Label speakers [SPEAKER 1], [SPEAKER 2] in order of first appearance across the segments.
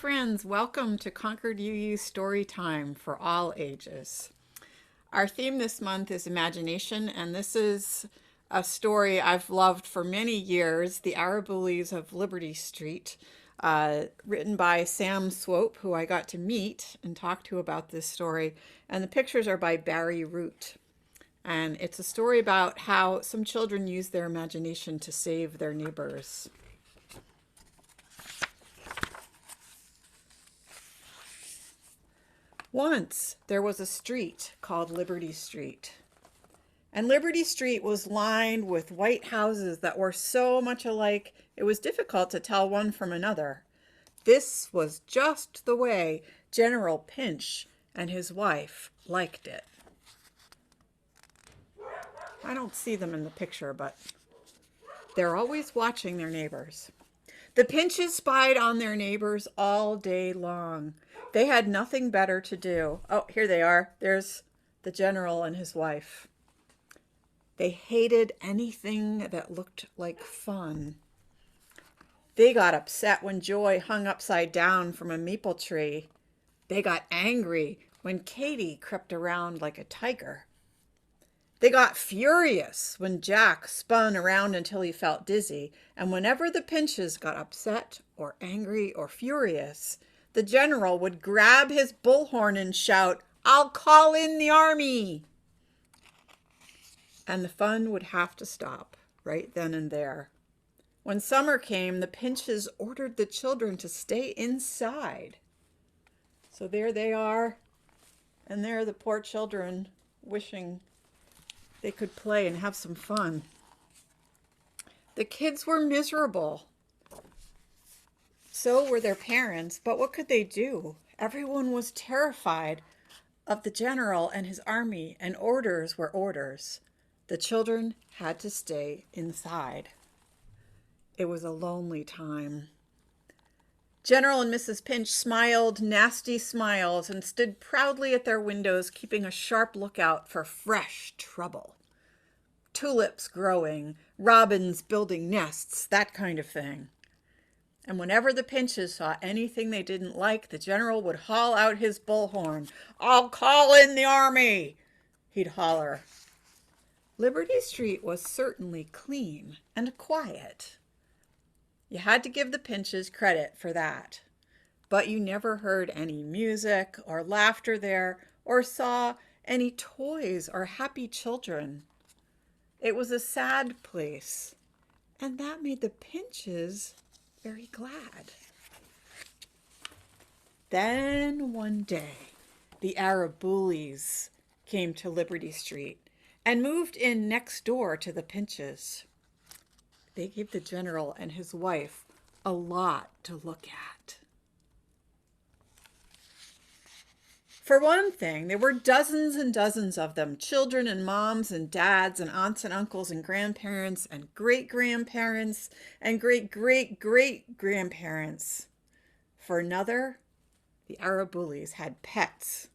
[SPEAKER 1] friends, welcome to Concord UU Story Time for all ages. Our theme this month is imagination, and this is a story I've loved for many years, The Araboolies of Liberty Street, written by Sam Swope, who I got to meet and talk to about this story, and the pictures are by Barry Root. And it's a story about how some children use their imagination to save their neighbors. Once there was a street called Liberty Street. And Liberty Street was lined with white houses that were so much alike it was difficult to tell one from another. This was just the way General Pinch and his wife liked it. I don't see them in the picture, but they're always watching their neighbors. The Pinches spied on their neighbors all day long. They had nothing better to do. Oh, here they are. There's the general and his wife. They hated anything that looked like fun. They got upset when Joy hung upside down from a maple tree. They got angry when Katie crept around like a tiger. They got furious when Jack spun around until he felt dizzy, and whenever the Pinches got upset or angry or furious, the general would grab his bullhorn and shout, "I'll call in the army!" And the fun would have to stop right then and there. When summer came, the Pinches ordered the children to stay inside. So there they are, and there are the poor children wishing they could play and have some fun. The kids were miserable. So were their parents, but what could they do? Everyone was terrified of the general and his army, and orders were orders. The children had to stay inside. It was a lonely time. General and Mrs. Pinch smiled nasty smiles and stood proudly at their windows, keeping a sharp lookout for fresh trouble. Tulips growing, robins building nests, that kind of thing. And whenever the Pinches saw anything they didn't like, the general would haul out his bullhorn. "I'll call in the army," he'd holler. Liberty Street was certainly clean and quiet. You had to give the Pinches credit for that. But you never heard any music or laughter there, or saw any toys or happy children. It was a sad place, and that made the Pinches very glad. Then one day, the Araboolies came to Liberty Street and moved in next door to the Pinches. They gave the general and his wife a lot to look at. For one thing, there were dozens and dozens of them, children and moms and dads and aunts and uncles and grandparents and great-grandparents and great-great-great-grandparents. For another, the Araboolies had pets.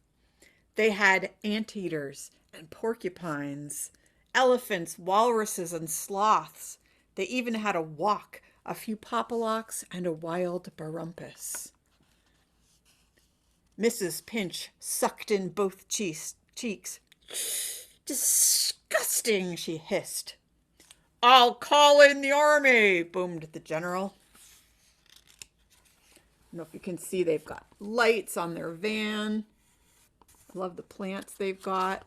[SPEAKER 1] They had anteaters and porcupines, elephants, walruses, and sloths. They even had a wok, a few popolocks, and a wild barumpus. Mrs. Pinch sucked in both cheeks. "Disgusting," she hissed. "I'll call in the army," boomed the general. I don't know if you can see, they've got lights on their van. I love the plants they've got.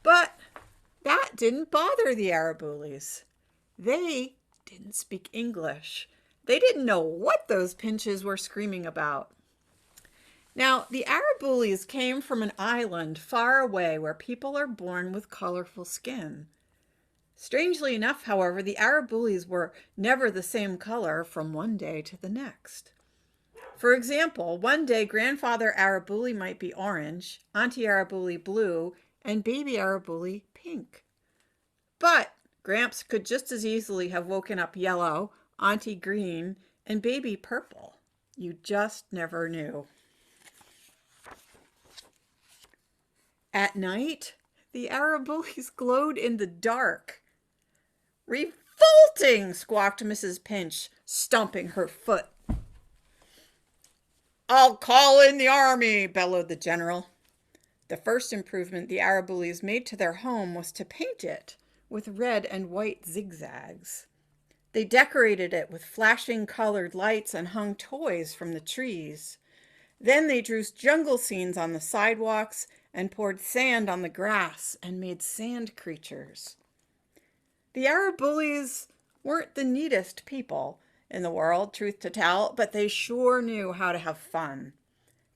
[SPEAKER 1] But that didn't bother the Araboolies. They didn't speak English. They didn't know what those Pinches were screaming about. Now, the Araboolies came from an island far away where people are born with colorful skin. Strangely enough, however, the Araboolies were never the same color from one day to the next. For example, one day Grandfather Araboolie might be orange, Auntie Araboolie blue, and Baby Araboolie pink. But Gramps could just as easily have woken up yellow, Auntie green, and Baby purple. You just never knew. At night, the Araboolies glowed in the dark. Faulting, squawked Mrs. Pinch, stomping her foot. I'll call in the army, bellowed the general. The first improvement the Araboolies made to their home was to paint it with red and white zigzags. They decorated it with flashing colored lights and hung toys from the trees. Then they drew jungle scenes on the sidewalks and poured sand on the grass and made sand creatures. The Araboolies weren't the neatest people in the world, truth to tell, but they sure knew how to have fun.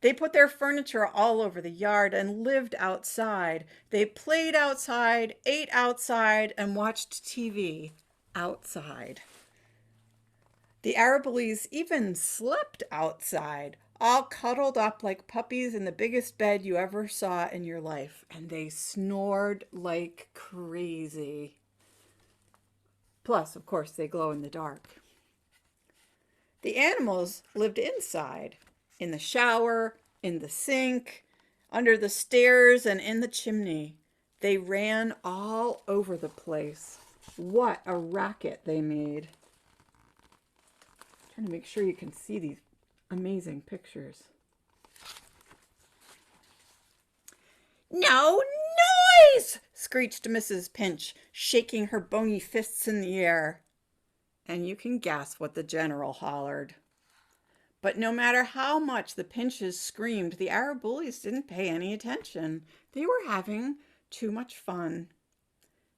[SPEAKER 1] They put their furniture all over the yard and lived outside. They played outside, ate outside, and watched TV outside. The Araboolies even slept outside, all cuddled up like puppies in the biggest bed you ever saw in your life, and they snored like crazy. Plus, of course, they glow in the dark. The animals lived inside, in the shower, in the sink, under the stairs, and in the chimney. They ran all over the place. What a racket they made. I'm trying to make sure you can see these amazing pictures. No noise! Screeched Mrs. Pinch, shaking her bony fists in the air. And you can guess what the general hollered. But no matter how much the Pinches screamed, the Araboolies didn't pay any attention. They were having too much fun.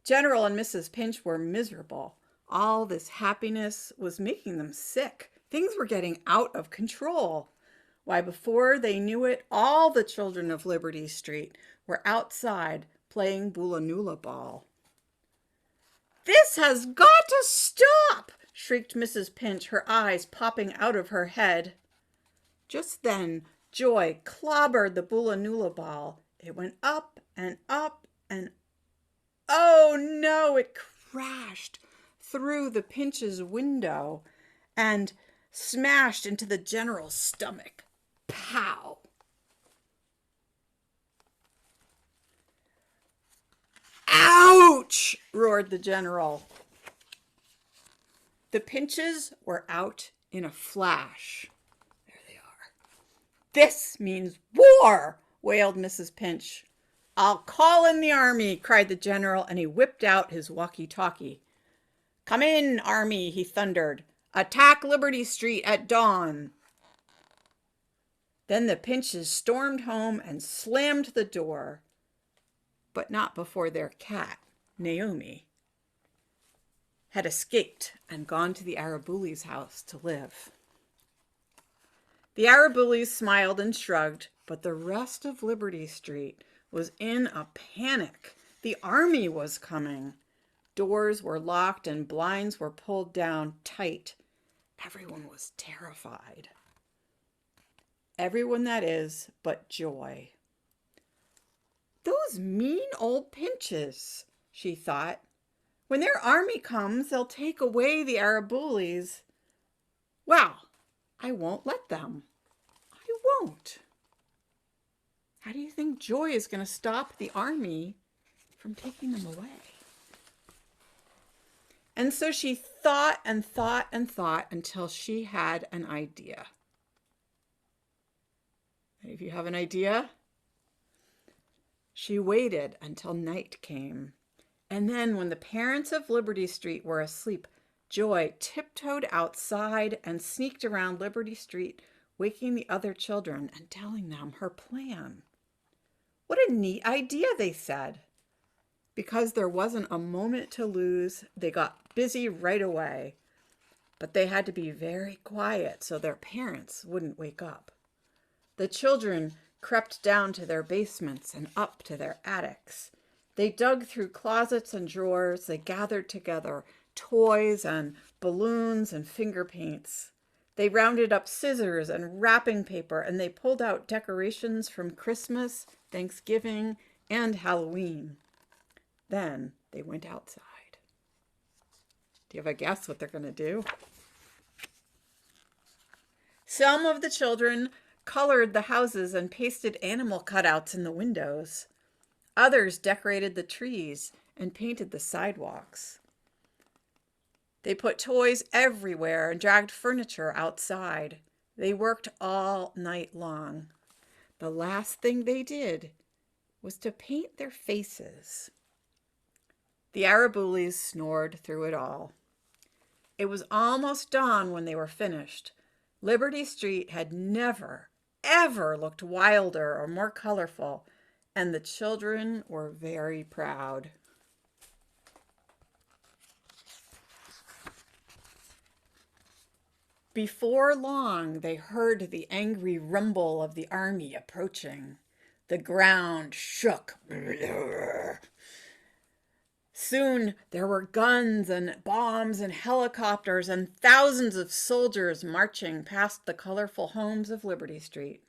[SPEAKER 1] General and Mrs. Pinch were miserable. All this happiness was making them sick. Things were getting out of control. Why, before they knew it, all the children of Liberty Street were outside playing bula-nula ball. This has got to stop, shrieked Mrs. Pinch, her eyes popping out of her head. Just then, Joy clobbered the bula-nula ball. It went up and up and oh no, it crashed through the Pinch's window and smashed into the general's stomach. Pow! Ouch! Roared the general. The Pinches were out in a flash. There they are. This means war, wailed Mrs. Pinch. I'll call in the army, cried the general, and he whipped out his walkie-talkie. Come in, army, he thundered. Attack Liberty Street at dawn. Then the Pinches stormed home and slammed the door, but not before their cat, Naomi, had escaped and gone to the Araboolies' house to live. The Araboolies smiled and shrugged, but the rest of Liberty Street was in a panic. The army was coming. Doors were locked and blinds were pulled down tight. Everyone was terrified. Everyone, that is, but Joy. Those mean old Pinches, she thought. When their army comes, they'll take away the Araboolies. Well, I won't let them. I won't. How do you think Joy is going to stop the army from taking them away? And so she thought and thought and thought until she had an idea. If you have an idea, she waited until night came. And then when the parents of Liberty Street were asleep, Joy tiptoed outside and sneaked around Liberty Street, waking the other children and telling them her plan. What a neat idea, they said. Because there wasn't a moment to lose, they got busy right away. But they had to be very quiet so their parents wouldn't wake up. The children crept down to their basements and up to their attics. They dug through closets and drawers. They gathered together toys and balloons and finger paints. They rounded up scissors and wrapping paper, and they pulled out decorations from Christmas, Thanksgiving, and Halloween. Then they went outside. Do you have a guess what they're going to do? Some of the children colored the houses and pasted animal cutouts in the windows. Others decorated the trees and painted the sidewalks. They put toys everywhere and dragged furniture outside. They worked all night long. The last thing they did was to paint their faces. The Araboolies snored through it all. It was almost dawn when they were finished. Liberty Street had never, ever looked wilder or more colorful, and the children were very proud. Before long, they heard the angry rumble of the army approaching. The ground shook. Soon there were guns and bombs and helicopters and thousands of soldiers marching past the colorful homes of Liberty Street.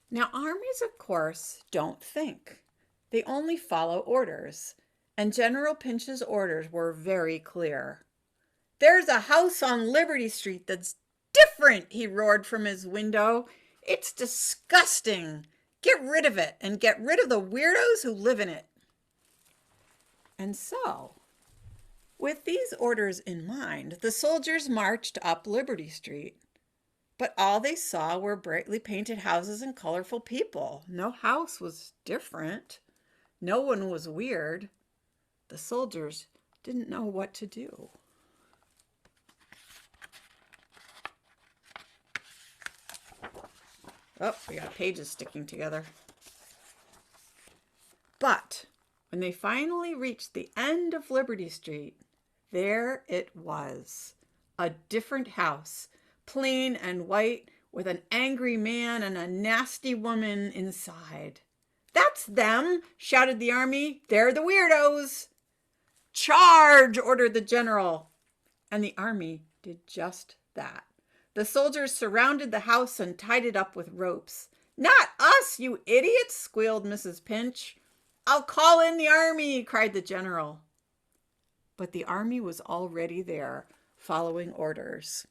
[SPEAKER 1] Now, armies, of course, don't think. They only follow orders, and General Pinch's orders were very clear. "There's a house on Liberty Street that's different," he roared from his window. "It's disgusting. Get rid of it and get rid of the weirdos who live in it." And so, with these orders in mind, the soldiers marched up Liberty Street. But all they saw were brightly painted houses and colorful people. No house was different. No one was weird. The soldiers didn't know what to do. Oh, we got pages sticking together. But when they finally reached the end of Liberty Street, there it was, a different house, plain and white, with an angry man and a nasty woman inside. "That's them!" shouted the army. "They're the weirdos!" "Charge!" ordered the general. And the army did just that. The soldiers surrounded the house and tied it up with ropes. "Not us, you idiots!" squealed Mrs. Pinch. "I'll call in the army!" cried the general. But the army was already there, following orders.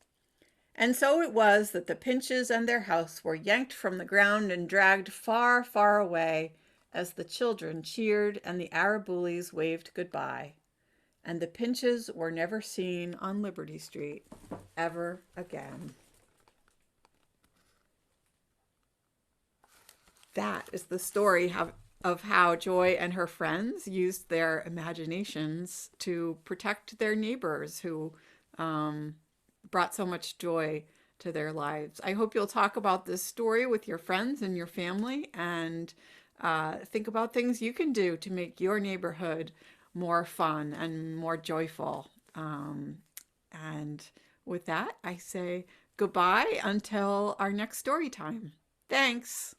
[SPEAKER 1] And so it was that the Pinches and their house were yanked from the ground and dragged far, far away as the children cheered and the Araboolies waved goodbye. And the Pinches were never seen on Liberty Street ever again. That is the story of how Joy and her friends used their imaginations to protect their neighbors who brought so much joy to their lives. I hope you'll talk about this story with your friends and your family, and think about things you can do to make your neighborhood more fun and more joyful. And with that, I say goodbye until our next story time. Thanks.